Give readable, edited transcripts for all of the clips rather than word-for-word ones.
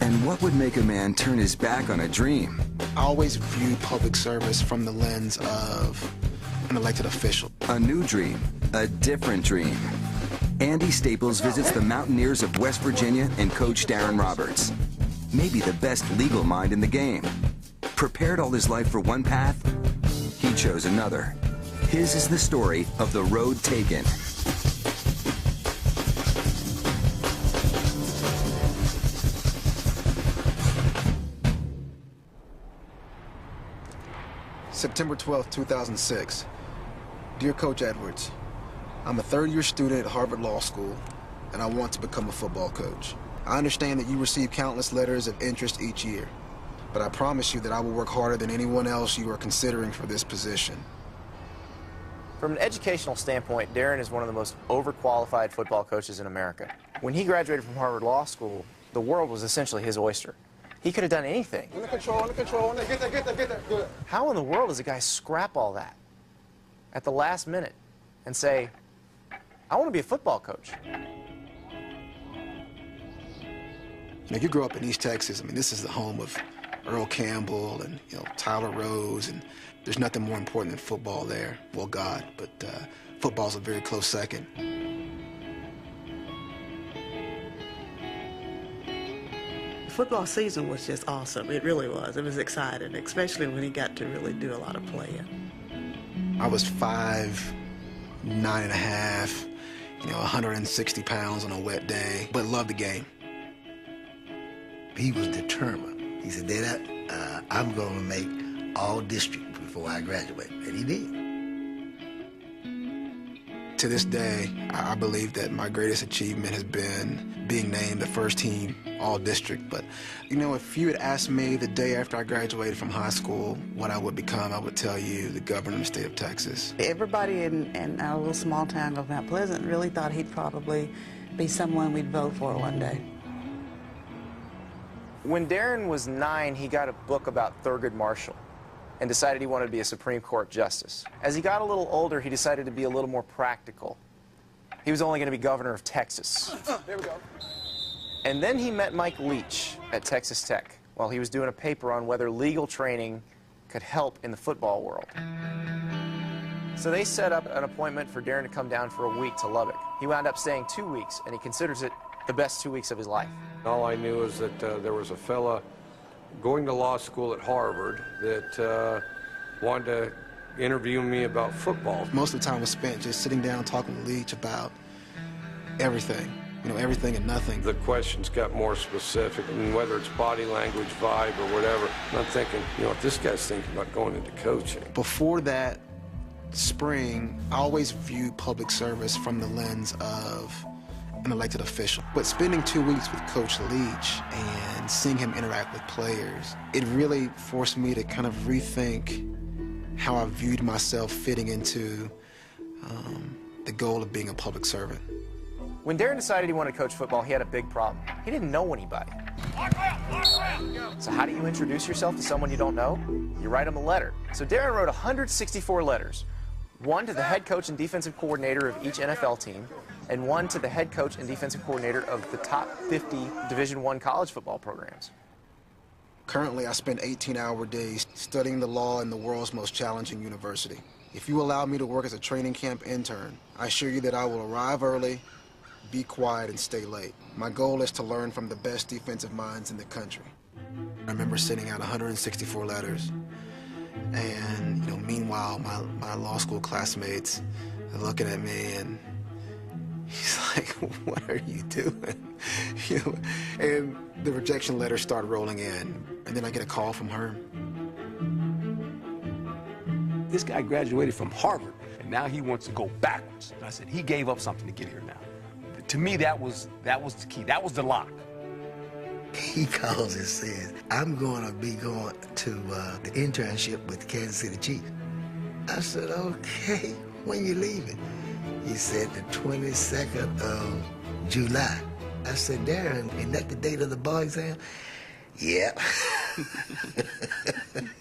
And what would make a man turn his back on a dream? I always viewed public service from the lens of an elected official. A new dream, a different dream. Andy Staples visits the Mountaineers of West Virginia and coach Daron Roberts. Maybe the best legal mind in the game. Prepared all his life for one path, he chose another. His is the story of the road taken. September 12th, 2006. Dear Coach Edwards, I'm a third-year student at Harvard Law School, and I want to become a football coach. I understand that you receive countless letters of interest each year, but I promise you that I will work harder than anyone else you are considering for this position. From an educational standpoint, Daron is one of the most overqualified football coaches in America. When he graduated from Harvard Law School, the world was essentially his oyster. He could have done anything. Under control, get there, good. How in the world does a guy scrap all that at the last minute and say, I want to be a football coach? Now, you grew up in East Texas. I mean, this is the home of Earl Campbell and, Tyler Rose, and there's nothing more important than football there. Well, God, but football's a very close second. Football season was just awesome. It really was. It was exciting, especially when he got to really do a lot of playing. I was 5'9½", 160 pounds on a wet day, but loved the game. He was determined. He said, Dad, I'm going to make all district before I graduate, and he did. To this day, I believe that my greatest achievement has been being named the first team all-district. But, if you had asked me the day after I graduated from high school what I would become, I would tell you the governor of the state of Texas. Everybody in our little small town of Mount Pleasant really thought he'd probably be someone we'd vote for one day. When Daron was 9, he got a book about Thurgood Marshall and decided he wanted to be a Supreme Court justice. As he got a little older, he decided to be a little more practical. He was only going to be governor of Texas. There we go. And then he met Mike Leach at Texas Tech while he was doing a paper on whether legal training could help in the football world. So they set up an appointment for Daron to come down for a week to Lubbock. He wound up staying 2 weeks, and he considers it the best 2 weeks of his life. All I knew is that there was a fella going to law school at Harvard that wanted to interview me about football. Most of the time was spent just sitting down talking with Leach about everything, everything and nothing. The questions got more specific, and whether it's body language, vibe, or whatever. And I'm thinking, if this guy's thinking about going into coaching. Before that spring, I always viewed public service from the lens of an elected official. But spending 2 weeks with Coach Leach and seeing him interact with players, it really forced me to kind of rethink how I viewed myself fitting into the goal of being a public servant. When Daron decided he wanted to coach football, he had a big problem. He didn't know anybody. So how do you introduce yourself to someone you don't know? You write them a letter. So Daron wrote 164 letters, one to the head coach and defensive coordinator of each NFL team, and one to the head coach and defensive coordinator of the top 50 Division I college football programs. Currently, I spend 18-hour days studying the law in the world's most challenging university. If you allow me to work as a training camp intern, I assure you that I will arrive early, be quiet, and stay late. My goal is to learn from the best defensive minds in the country. I remember sending out 164 letters, and meanwhile, my law school classmates are looking at me, and he's like, what are you doing? And the rejection letters start rolling in, and then I get a call from her. This guy graduated from Harvard, and now he wants to go backwards. And I said, he gave up something to get here now. To me, that was the key. That was the lock. He calls and says, I'm going to be going to the internship with the Kansas City Chiefs. I said, okay, when you leaving? He said the 22nd of July. I said, Daron, isn't that the date of the bar exam? Yep.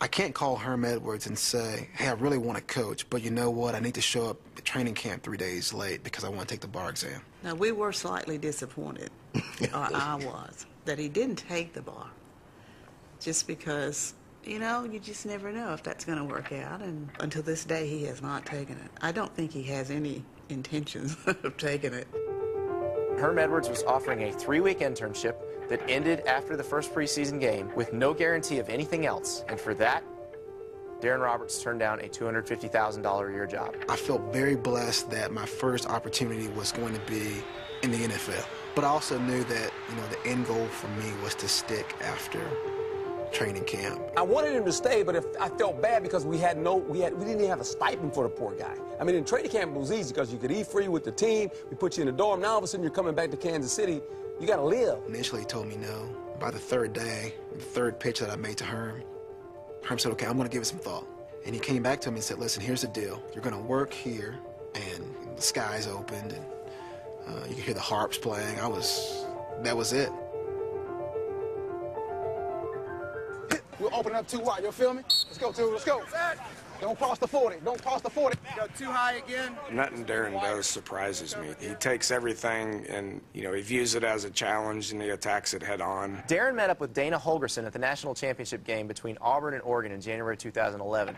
I can't call Herm Edwards and say, hey, I really want to coach, but you know what? I need to show up at training camp 3 days late because I want to take the bar exam. Now, we were slightly disappointed, or I was, that he didn't take the bar. Just because, you know, you just never know if that's going to work out. And until this day, he has not taken it. I don't think he has any intentions of taking it. Herm Edwards was offering a 3-week internship that ended after the first preseason game with no guarantee of anything else. And for that, Daron Roberts turned down a $250,000 a year job. I felt very blessed that my first opportunity was going to be in the NFL. But I also knew that, you know, the end goal for me was to stick after training camp. I wanted him to stay, but I felt bad because we didn't even have a stipend for the poor guy. I mean, in training camp it was easy because you could eat free with the team. We put you in the dorm. Now all of a sudden you're coming back to Kansas City. You got to live. Initially he told me no. By the third day, the third pitch that I made to Herm said, okay, I'm going to give it some thought. And he came back to me and said, listen, here's the deal. You're going to work here, and the skies opened, and you can hear the harps playing. That was it. We'll open it up too wide. You feel me? Let's go, two. Let's go. Don't cross the 40. Don't cross the 40. Go too high again. Nothing Daron does surprises me. He takes everything and, you know, he views it as a challenge and he attacks it head on. Daron met up with Dana Holgorsen at the national championship game between Auburn and Oregon in January 2011.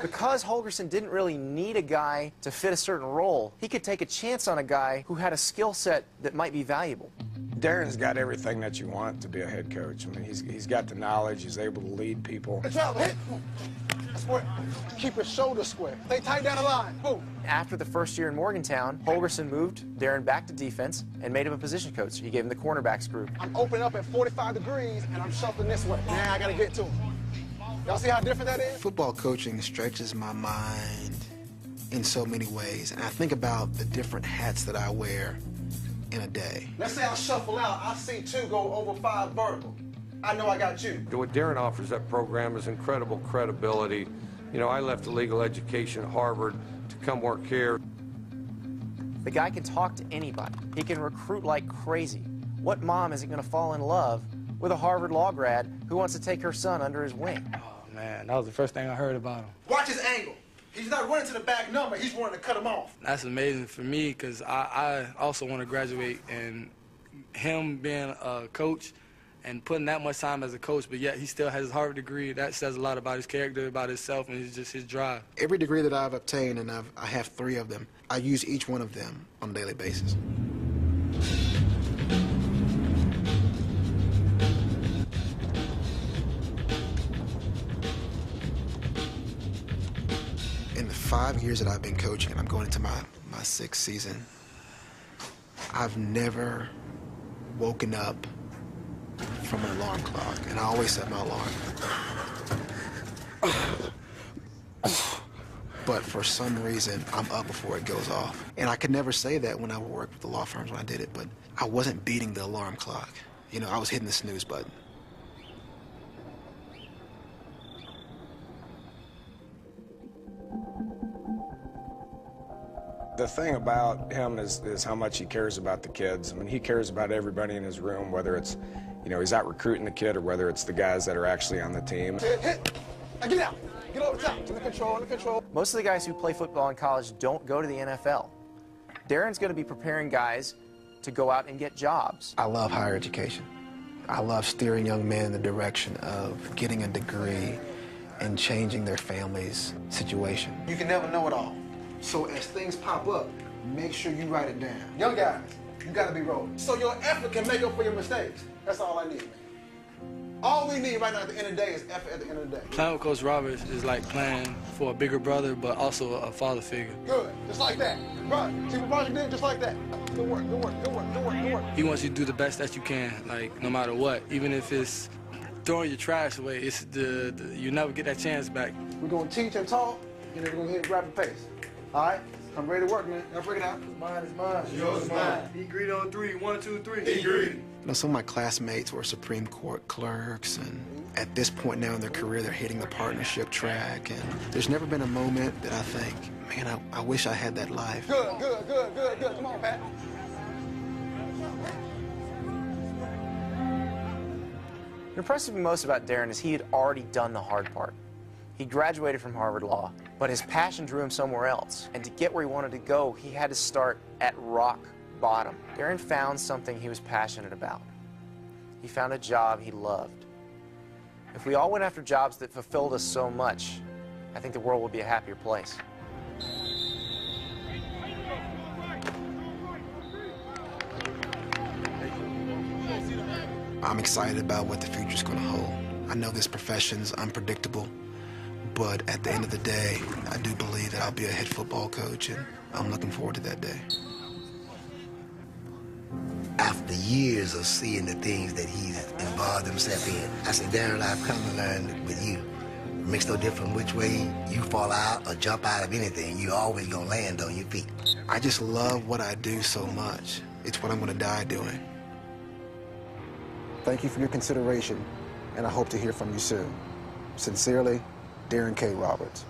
Because Holgorsen didn't really need a guy to fit a certain role, he could take a chance on a guy who had a skill set that might be valuable. Daron's got everything that you want to be a head coach. I mean, he's got the knowledge, he's able to lead people. Hit. Square. Keep your shoulders square. Stay tight down the line. Boom. After the first year in Morgantown, Holgorsen moved Daron back to defense and made him a position coach. He gave him the cornerbacks group. I'm opening up at 45 degrees, and I'm shuffling this way. Now I got to get to him. Y'all see how different that is? Football coaching stretches my mind in so many ways, and I think about the different hats that I wear in a day. Let's say I shuffle out. I see 2 go over 5 vertical. I know I got you. What Daron offers that program is incredible credibility. You know, I left a legal education at Harvard to come work here. The guy can talk to anybody. He can recruit like crazy. What mom isn't going to fall in love with a Harvard law grad who wants to take her son under his wing? Oh, man, that was the first thing I heard about him. Watch his angle. He's not running to the back number. He's wanting to cut him off. That's amazing for me because I also want to graduate, and him being a coach and putting that much time as a coach, but yet he still has his Harvard degree. That says a lot about his character, about himself, and just his drive. Every degree that I've obtained, and I have 3 of them, I use each one of them on a daily basis. In the 5 years that I've been coaching, and I'm going into my 6th season, I've never woken up from an alarm clock, and I always set my alarm. But for some reason, I'm up before it goes off. And I could never say that when I worked with the law firms when I did it, but I wasn't beating the alarm clock. You know, I was hitting the snooze button. The thing about him is how much he cares about the kids. I mean, he cares about everybody in his room, whether it's, you know, he's out recruiting the kid or whether it's the guys that are actually on the team. Hit. Now get out. Get over the top. Under control, under control. Most of the guys who play football in college don't go to the NFL. Daron's going to be preparing guys to go out and get jobs. I love higher education. I love steering young men in the direction of getting a degree and changing their family's situation. You can never know it all. So as things pop up, make sure you write it down. Young guys, you gotta be rolling. So your effort can make up for your mistakes. That's all I need, man. All we need right now at the end of the day is effort at the end of the day. Playing with Coach Roberts is like playing for a bigger brother, but also a father figure. Good, just like that. Right, see what Roger did? Just like that. Good work, good work, good work, good work, good work. He wants you to do the best that you can, like no matter what. Even if it's throwing your trash away, it's you never get that chance back. We're gonna teach and talk, and then we're gonna hit rapid pace. All right? I'm ready to work, man. Now break it out. Mine is mine. Yours is mine. He agreed on 3. 1, 2, 3. He agreed. You know, some of my classmates were Supreme Court clerks, and at this point now in their career, they're hitting the partnership track, and there's never been a moment that I think, man, I wish I had that life. Good, good, good, good, good. Come on, Pat. What impressed me most about Daron is he had already done the hard part. He graduated from Harvard Law, but his passion drew him somewhere else. And to get where he wanted to go, he had to start at rock bottom. Daron found something he was passionate about. He found a job he loved. If we all went after jobs that fulfilled us so much, I think the world would be a happier place. I'm excited about what the future's going to hold. I know this profession's unpredictable, but at the end of the day, I do believe that I'll be a head football coach, and I'm looking forward to that day. After years of seeing the things that he's involved himself in, I said, Daron, I've come to learn with you. It makes no difference which way you fall out or jump out of anything. You're always going to land on your feet. I just love what I do so much. It's what I'm going to die doing. Thank you for your consideration, and I hope to hear from you soon. Sincerely, Daron K. Roberts.